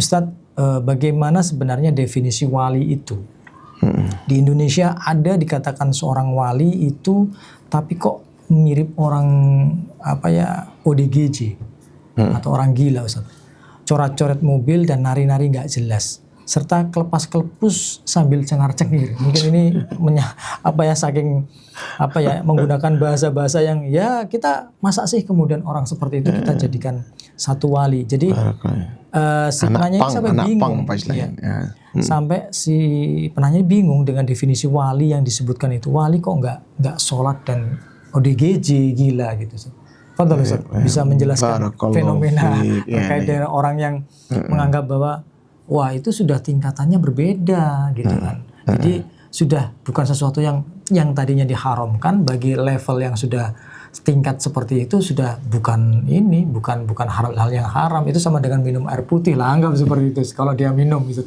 Ustadz, bagaimana sebenarnya definisi wali itu? Di Indonesia ada dikatakan seorang wali itu, tapi kok mirip orang ODGJ atau orang gila, Ustadz. Coret-coret mobil dan nari-nari nggak jelas, serta kelepas-kelepus sambil cengar-cengir. Mungkin ini saking menggunakan bahasa-bahasa yang ya kita masa sih kemudian orang seperti itu kita jadikan satu wali. Jadi si penanya sampai bingung. Sampai si penanya bingung dengan definisi wali yang disebutkan itu. Wali kok nggak sholat dan ODGJ gila gitu. Fadhal Ustaz, bisa menjelaskan fenomena terkait dengan orang yang menganggap bahwa wah itu sudah tingkatannya berbeda gitu kan. Jadi sudah bukan sesuatu yang tadinya diharamkan, bagi level yang sudah tingkat seperti itu sudah bukan hal yang haram. Itu sama dengan minum air putih lah, anggap seperti itu kalau dia minum gitu.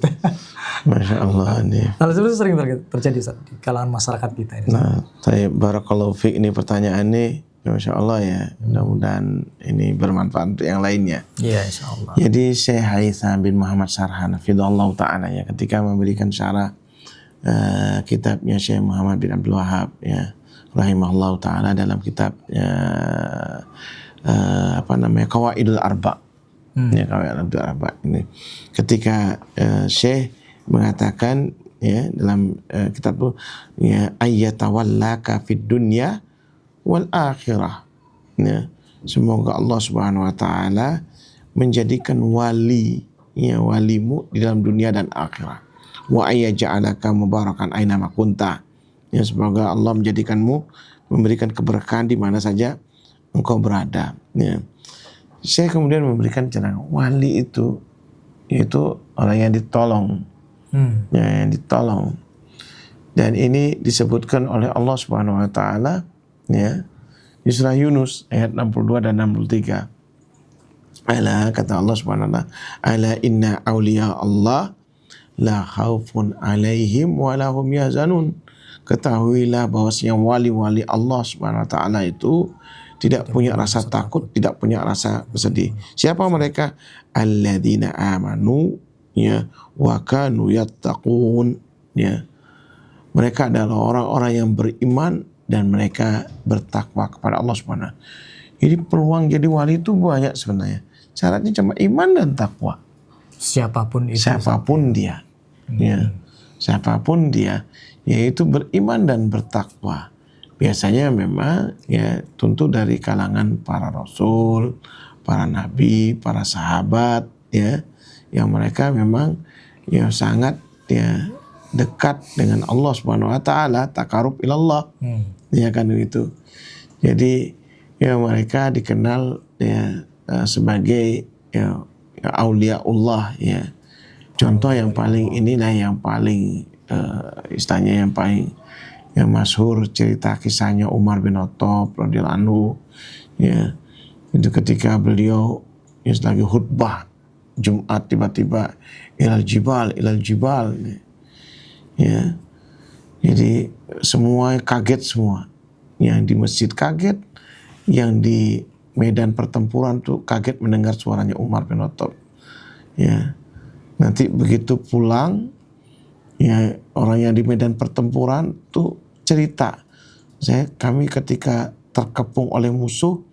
Masya Allah nih. Hal itu sering terjadi di kalangan masyarakat kita ini. Nah, saya barakallahu fiik, ini pertanyaan nih, Masya Allah ya. Mudah-mudahan ini bermanfaat untuk yang lainnya. Iya, Insya Allah. Jadi Syekh Haitham bin Muhammad Sarhan hafidhahullah ta'ala ya, ketika memberikan syarah kitabnya Syekh Muhammad bin Abdul Wahab ya, rahimahullah ta'ala, dalam kitab Qawaidul Arba. Ya, Qawaidul Arba ini. Ketika Syekh mengatakan ya dalam kitab itu ya, ayyatawallaka fid dunya wal akhirah. Ya, semoga Allah Subhanahu wa taala menjadikan walimu di dalam dunia dan akhirat. Wa ayyaj'alaka mubarakan aina ma kunta. Ya, semoga Allah menjadikanmu, memberikan keberkahan di mana saja engkau berada. Ya. Saya kemudian memberikan cara wali itu yaitu orang yang ditolong. Ya, yang ditolong. Dan ini disebutkan oleh Allah Subhanahu wa taala ya di surah Yunus ayat 62 dan 63. Ala, kata Allah Subhanahu wa taala, ala inna awliya Allah la khaufun alaihim wa lahum yahzanun. Ketahuilah bahwasanya wali-wali Allah Subhanahu wa taala itu tidak punya rasa takut, tidak punya rasa bersedih. Siapa mereka? Alladzina amanu ya wa kanu yattaqun ya. Mereka adalah orang-orang yang beriman dan mereka bertakwa kepada Allah Subhanahu. Jadi peluang jadi wali itu banyak sebenarnya. Syaratnya cuma iman dan takwa. Siapapun itu. Siapapun dia. Ya. Siapapun dia, yaitu beriman dan bertakwa. Biasanya memang ya tentu dari kalangan para rasul, para nabi, para sahabat ya, yang mereka memang ya sangat ya dekat dengan Allah Subhanahu wa taala, takarub ilallah. Ya kan itu. Jadi ya mereka dikenal ya sebagai ya auliaullah ya. Contoh yang paling inilah yang paling istilahnya yang paling yang masyhur, cerita kisahnya Umar bin Khattab radhiyallahu anhu ya. Itu ketika beliau ya lagi khutbah Jumat tiba-tiba ilal jibal ya. Jadi semua kaget, semua yang di masjid kaget, yang di medan pertempuran tuh kaget mendengar suaranya Umar bin Khattab ya. Nanti begitu pulang ya, orang yang di medan pertempuran tuh cerita, kami ketika terkepung oleh musuh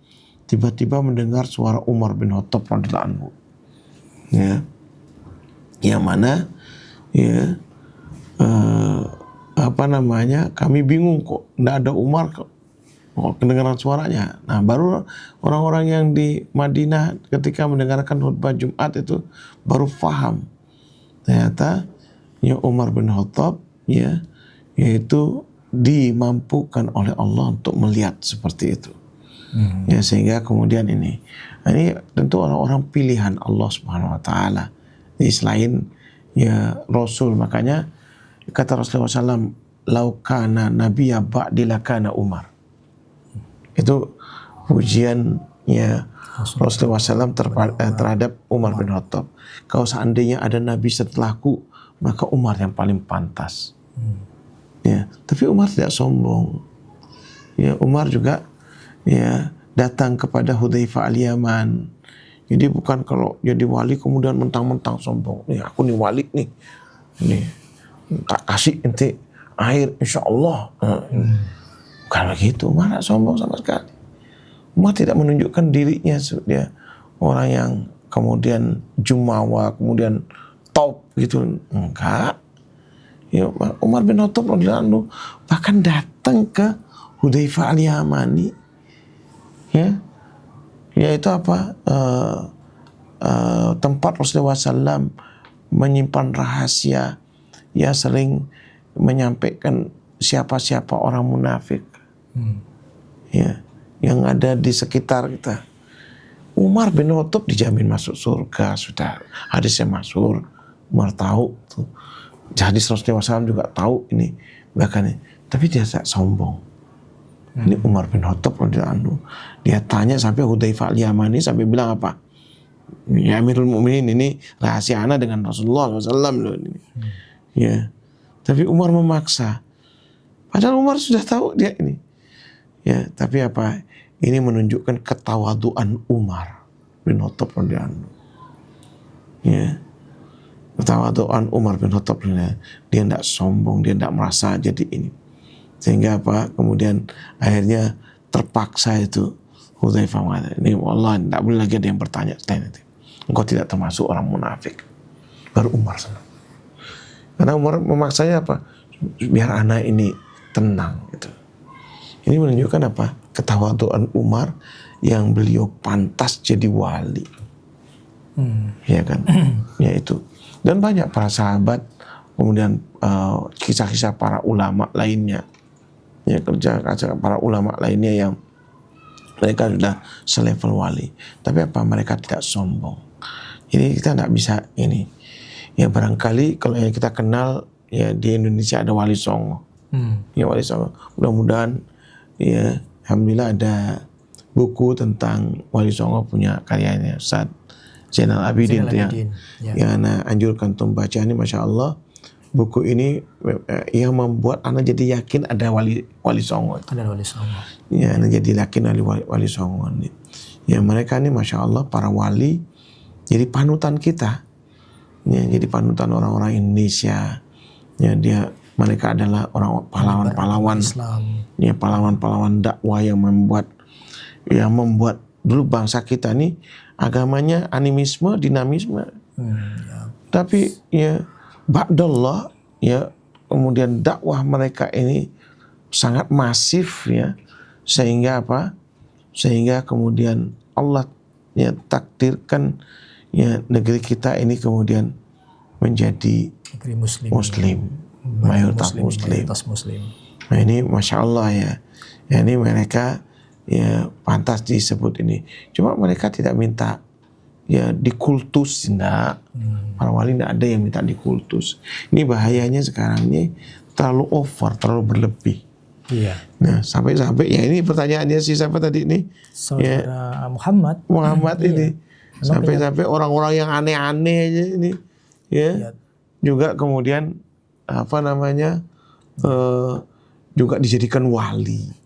tiba-tiba mendengar suara Umar bin Khattab radhiyallahu anhu ya, yang mana ya kami bingung kok nggak ada Umar, kok kedengaran suaranya. Nah, baru orang-orang yang di Madinah ketika mendengarkan khutbah Jumat itu baru paham ternyata ya Umar bin Khattab ya yaitu dimampukan oleh Allah untuk melihat seperti itu. Ya, sehingga kemudian ini tentu orang-orang pilihan Allah Subhanahu wa taala. Ini selain ya Rasul, makanya kata Rasulullah SAW, lau kana nabiyya ba'di lakana Umar. Itu pujian ya Rasulullah SAW terhadap Umar bin Khattab. Kalau seandainya ada nabi setelahku, maka Umar yang paling pantas. Ya, tapi Umar tidak sombong. Ya, Umar juga ya datang kepada Hudzaifah al-Yaman Jadi bukan kalau jadi wali kemudian mentang-mentang sombong. Nih aku nih wali nih. Nih tak kasih ente air insya Allah. Bukan begitu. Umar tidak sombong sama sekali. Umar tidak menunjukkan dirinya dia orang yang kemudian jumawa, kemudian top gitu. Enggak. Ya, Umar bin Khattab radhiyallahu anhu bahkan datang ke Hudzaifah al-Yamani, ya, yaitu apa? Tempat Rasulullah SAW menyimpan rahasia, ya sering menyampaikan siapa-siapa orang munafik, ya, yang ada di sekitar kita. Umar bin Khattab dijamin masuk surga, sudah hadisnya masyhur. Umar tahu tuh. Hadis Rasulullah SAW juga tahu ini bahkan, tapi dia tidak sombong. Ini Umar bin Khattab radhiyallahu anhu. Dia tanya sampai Hudzaifah al-Yamani sampai bilang apa? Ya Amirul Mukminin, ini rahasia ana dengan Rasulullah SAW loh ini. Ya. Tapi Umar memaksa. Padahal Umar sudah tahu dia ini. Ya, tapi apa? Ini menunjukkan ketawaduan Umar bin Khattab radhiyallahu anhu. Ya. Ketawaduan Umar bin Khattab, dia tidak sombong, dia tidak merasa jadi ini. Sehingga apa? Kemudian akhirnya terpaksa itu Hudzaifah mengatakan, ini wallah tidak boleh lagi ada yang bertanya selain itu. Engkau tidak termasuk orang munafik. Baru Umar senang. Karena Umar memaksanya apa? Biar anak ini tenang gitu. Ini menunjukkan apa? Ketawaduan Umar yang beliau pantas jadi wali. Ya kan? Ya itu. Dan banyak para sahabat, kemudian kisah-kisah para ulama lainnya, ya kerja para ulama lainnya yang mereka sudah selevel wali, tapi apa mereka tidak sombong. Jadi kita tidak bisa ini. Ya barangkali kalau yang kita kenal ya di Indonesia ada Wali Songo, ya Wali Songo. Mudah-mudahan ya alhamdulillah ada buku tentang Wali Songo punya karyanya Ustaz Zainal Abidin itu yang Ana anjurkan untuk baca ini, Masya Allah. Buku ini yang membuat Ana jadi yakin ada Wali Songo. Ada Wali Songo. Ya, Ana jadi yakin ada Wali Songo. Ya, mereka ini Masya Allah para wali jadi panutan kita. Ya, jadi panutan orang-orang Indonesia. Ya, mereka adalah orang pahlawan-pahlawan Islam. Ya, pahlawan-pahlawan dakwah yang membuat dulu bangsa kita ini agamanya animisme, dinamisme. Tapi ya ba'dallah ya kemudian dakwah mereka ini sangat masif ya, sehingga apa? Sehingga kemudian Allah ya takdirkan ya negeri kita ini kemudian menjadi negeri muslim, mayoritas muslim. Nah ini Masya Allah ya. Ya ini mereka ya pantas disebut ini. Cuma mereka tidak minta ya dikultus, tidak. Para wali tidak ada yang minta dikultus. Ini bahayanya sekarang ini terlalu over, terlalu berlebih. Iya. Nah sampai-sampai ya ini pertanyaannya si siapa tadi ini? Saudara ya, Muhammad ini. Sampai-sampai orang-orang yang aneh-aneh aja ini ya. Juga kemudian apa namanya juga dijadikan wali.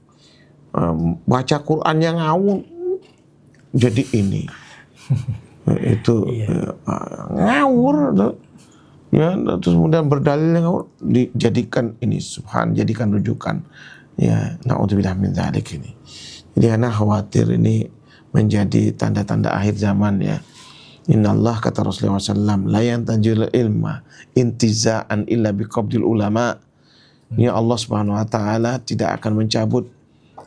Baca Quran yang ngawur jadi ini itu ngawur ya, terus kemudian berdalil yang ngawur dijadikan ini jadikan rujukan ya, naudzubillah min dzalik ini. Jadi ana khawatir ini menjadi tanda-tanda akhir zaman ya. Innallah kata Rasulullah SAW la yantajul ilma intiza'an illa biqabdil ulama. Ya Allah Subhanahu wa taala tidak akan mencabut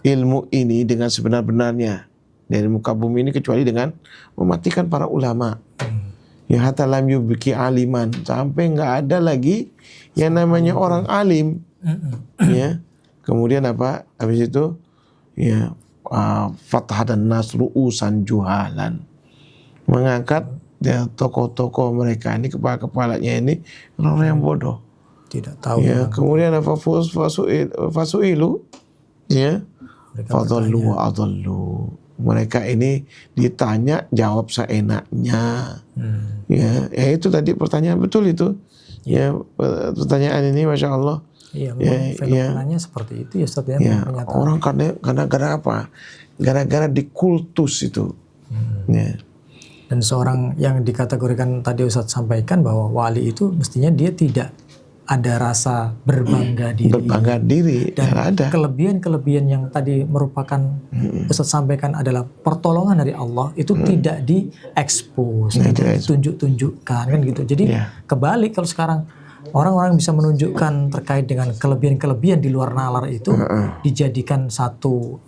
ilmu ini dengan sebenar-benarnya dari muka bumi ini kecuali dengan mematikan para ulama. Ya hatta lam yubki aliman, sampai enggak ada lagi yang namanya orang alim. Ya. Kemudian apa? Habis itu ya fathadan nas ru'usan juhalan. Mengangkat ya tokoh-tokoh mereka ini, kepala-kepalanya ini orang yang bodoh. Tidak tahu. Ya, kemudian apa fasuilu ya fadhallu wa adhallu. Mereka ini ditanya jawab seenaknya. Ya itu tadi pertanyaan betul itu. Ya pertanyaan ini Masya Allah. Iya, fenomenanya seperti itu ya Ustaz ya. Orang karena apa? Gara-gara dikultus itu. Ya. Dan seorang yang dikategorikan tadi Ustadz sampaikan bahwa wali itu mestinya dia tidak ada rasa berbangga diri. Berbangga diri, Dan ya ada. kelebihan-kelebihan yang tadi merupakan Ustadz sampaikan adalah pertolongan dari Allah itu tidak diekspos, tidak ditunjuk-tunjukkan kan gitu. Jadi kebalik kalau sekarang orang-orang bisa menunjukkan terkait dengan kelebihan-kelebihan di luar nalar itu dijadikan satu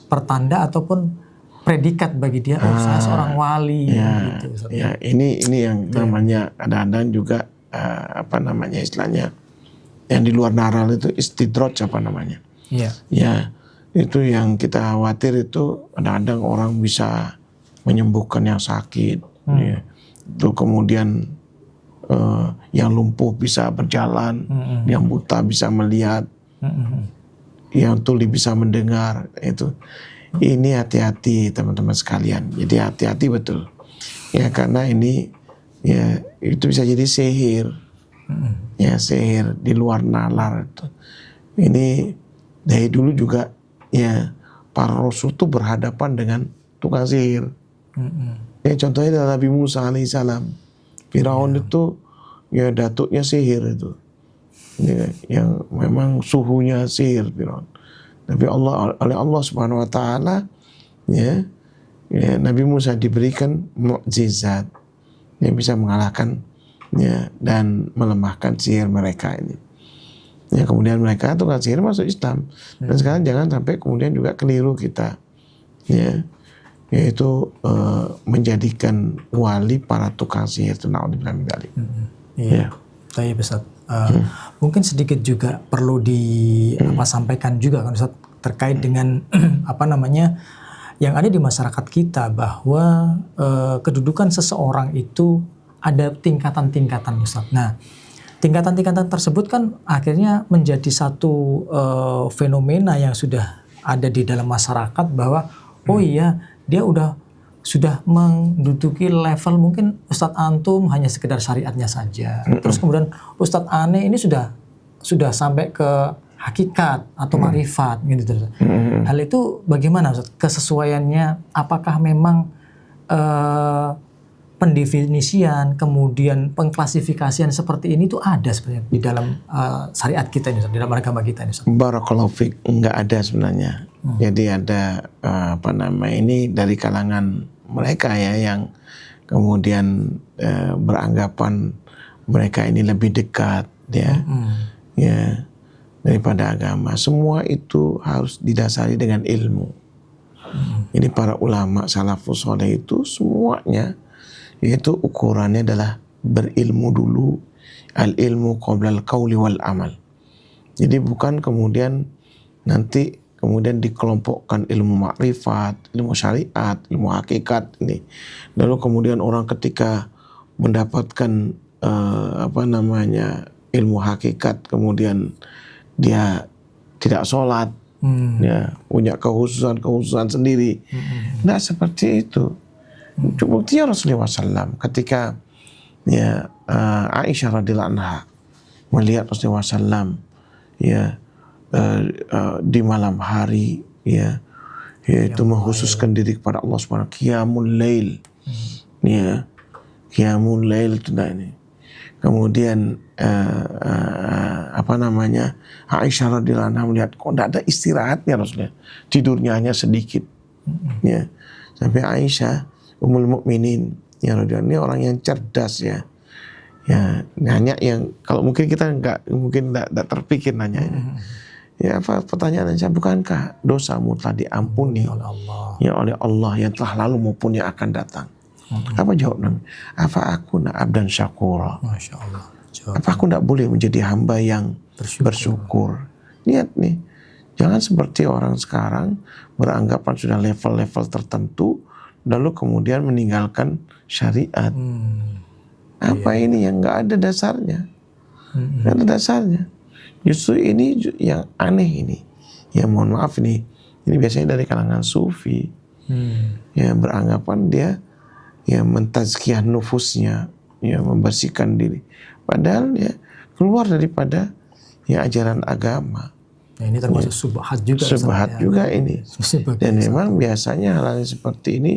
pertanda ataupun predikat bagi dia, oh saya seorang wali. Gitu, ya ini yang namanya kadang-kadang juga istilahnya yang di luar nalar itu istidraj ya itu yang kita khawatir itu kadang-kadang orang bisa menyembuhkan yang sakit ya. Itu kemudian yang lumpuh bisa berjalan, yang buta bisa melihat, yang tuli bisa mendengar. Itu ini hati-hati teman-teman sekalian. Jadi hati-hati betul ya, karena ini ya itu bisa jadi sihir. Ya sihir di luar nalar itu. Ini dari dulu juga ya para rasul itu berhadapan dengan tukang sihir. Ya contohnya adalah Nabi Musa alaihissalam. Firaun itu ya datuknya sihir itu. Ya, yang memang suhunya sihir Firaun. Tapi oleh Allah Subhanahu wa taala ya Nabi Musa diberikan mukjizat yang bisa mengalahkan ya dan melemahkan sihir mereka ini. Ya kemudian mereka tukang sihir masuk Islam. Dan sekarang jangan sampai kemudian juga keliru kita. Ya yaitu menjadikan wali para tukang sihir itu naudzubillah min dzalik. Iya. Tapi Ustaz, mungkin sedikit juga perlu sampaikan juga kan Ustaz terkait dengan yang ada di masyarakat kita bahwa kedudukan seseorang itu ada tingkatan-tingkatan Ustaz. Nah, tingkatan-tingkatan tersebut kan akhirnya menjadi satu fenomena yang sudah ada di dalam masyarakat bahwa oh iya dia sudah menduduki level mungkin Ustadz Antum hanya sekedar syariatnya saja. Terus kemudian Ustadz Ane ini sudah sampai ke hakikat atau makrifat gitu. Hal itu bagaimana Ustadz? Kesesuaiannya apakah memang pendefinisian kemudian pengklasifikasian seperti ini itu ada sebenarnya di dalam syariat kita ini, di dalam agama kita ini. Barakallahu fiik, enggak ada sebenarnya. Jadi ada ini dari kalangan mereka ya yang kemudian beranggapan mereka ini lebih dekat ya daripada agama. Semua itu harus didasari dengan ilmu. Ini para ulama salafus saleh itu semuanya yaitu ukurannya adalah berilmu dulu, al ilmu qabla al qauli wal amal. Jadi bukan kemudian nanti kemudian dikelompokkan ilmu makrifat, ilmu syariat, ilmu hakikat ini. Lalu kemudian orang ketika mendapatkan ilmu hakikat kemudian dia tidak sholat, ya punya kehususan sendiri. Nah seperti itu. Buktinya Rasulullah SAW ketika ya Aisyah radhiyallahu anha melihat Rasulullah SAW ya di malam hari ya yaitu mengkhususkan diri kepada Allah Subhanahu qiyamul lail ya qiyamul lail itu ini. Kemudian Aisyah radhiyallahu anha melihat kok tidak ada istirahatnya Rasulullah, tidurnya hanya sedikit ya. Sampai Aisyah Ummul Mukminin ya radhiyallahu ini orang yang cerdas ya nanya yang kalau mungkin kita tidak terpikir nanya ya apa pertanyaannya, bukankah dosamu telah diampuni oleh Allah yang telah lalu maupun yang akan datang? Apa jawab Nabi? Apa aku nak abdan syakura? Masya Allah. Apa aku tidak boleh menjadi hamba yang bersyukur? Lihat nih, jangan seperti orang sekarang beranggapan sudah level-level tertentu lalu kemudian meninggalkan syariat. Ini yang nggak ada dasarnya, nggak ada dasarnya. Justru ini yang aneh ini. Ya mohon maaf ini biasanya dari kalangan sufi yang beranggapan dia ya mentazkiyah nufusnya, ya membersihkan diri. Padahal ya keluar daripada ya ajaran agama. Nah, ini termasuk subhat juga. Subhat juga ini. Dan memang biasanya hal-hal seperti ini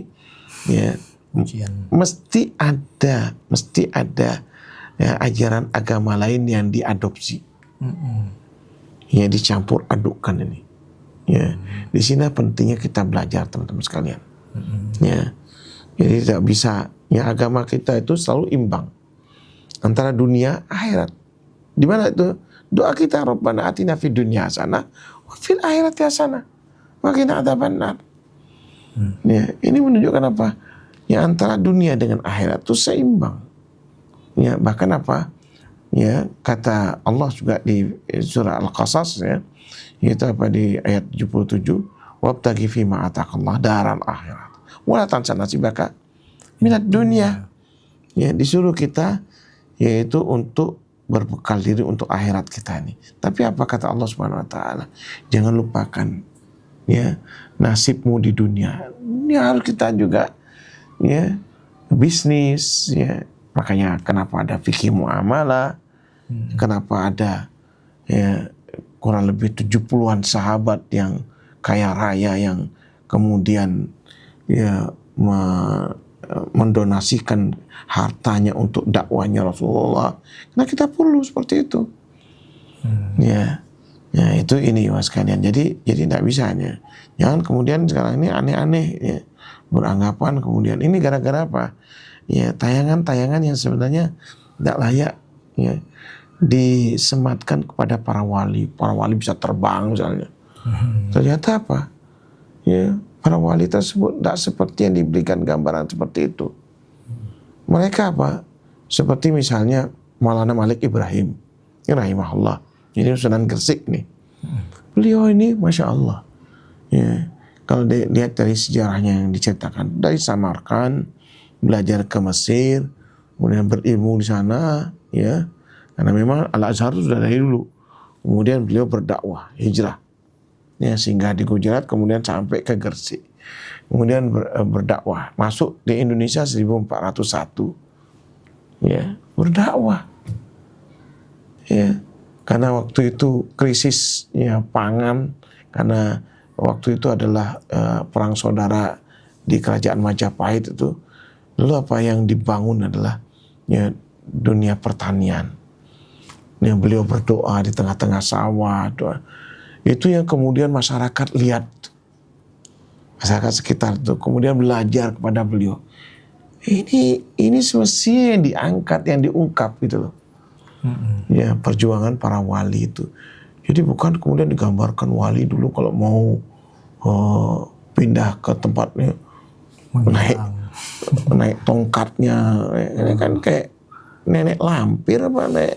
ya ujian. Mesti ada ya, ajaran agama lain yang diadopsi. Ya, dicampur adukkan ini. Ya, di sini pentingnya kita belajar teman-teman sekalian. Ya, jadi tidak bisa. Ya, agama kita itu selalu imbang antara dunia akhirat. Di mana itu doa kita, Rabbana atina fid dunya hasanah wa fil akhirati hasanah wa qina adzabannar. Ya, ini menunjukkan apa? Ya, antara dunia dengan akhirat itu seimbang. Ya, bahkan apa? Ya, kata Allah juga di surah Al-Qasas, ya, yaitu apa, di ayat 77, wabtaghi fima ataqallah daral akhirat wala tansa nasibaka minat dunia. Ya, disuruh kita yaitu untuk berbekal diri untuk akhirat kita ini. Tapi apa kata Allah Subhanahu wa taala? Jangan lupakan ya nasibmu di dunia. Ini harus kita juga ya bisnis ya. Makanya kenapa ada fikih muamalah? Kenapa ada ya kurang lebih 70-an sahabat yang kaya raya yang kemudian ya mendonasikan hartanya untuk dakwahnya Rasulullah. Nah, kita perlu seperti itu. Ya. Ya, itu ini mas kalian. Jadi tidak bisanya. Jangan kemudian sekarang ini aneh-aneh ya, beranggapan kemudian ini gara-gara apa? Ya, tayangan-tayangan yang sebenarnya tidak layak ya disematkan kepada para wali. Para wali bisa terbang misalnya. Ternyata apa? Ya, para wali tersebut tidak seperti yang diberikan gambaran seperti itu. Mereka apa? Seperti misalnya Maulana Malik Ibrahim, rahimahullah. Ini Sunan Gresik nih. Beliau ini, masya Allah. Ya, kalau dilihat dari sejarahnya yang diceritakan dari Samarkand, belajar ke Mesir, kemudian berilmu di sana, ya. Karena memang Al Azhar itu sudah dari dulu. Kemudian beliau berdakwah, hijrah, ya, sehingga di Gujarat, kemudian sampai ke Gresik. Kemudian berdakwah, masuk di Indonesia 1401. Ya, berdakwah. Ya, karena waktu itu krisis ya pangan, karena waktu itu adalah perang saudara di kerajaan Majapahit itu. Lalu apa yang dibangun adalah ya dunia pertanian. Yang beliau berdoa di tengah-tengah sawah, doa. Itu yang kemudian masyarakat lihat. Masyarakat sekitar itu kemudian belajar kepada beliau. Ini semestinya yang diangkat, yang diungkap gitu loh. Ya, perjuangan para wali itu. Jadi bukan kemudian digambarkan wali dulu kalau mau pindah ke tempatnya naik tongkatnya. Ini kan kayak nenek lampir apa nek.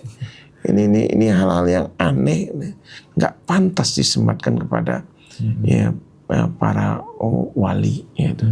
Ini hal-hal yang aneh, nggak pantas disematkan kepada ya para wali. Gitu.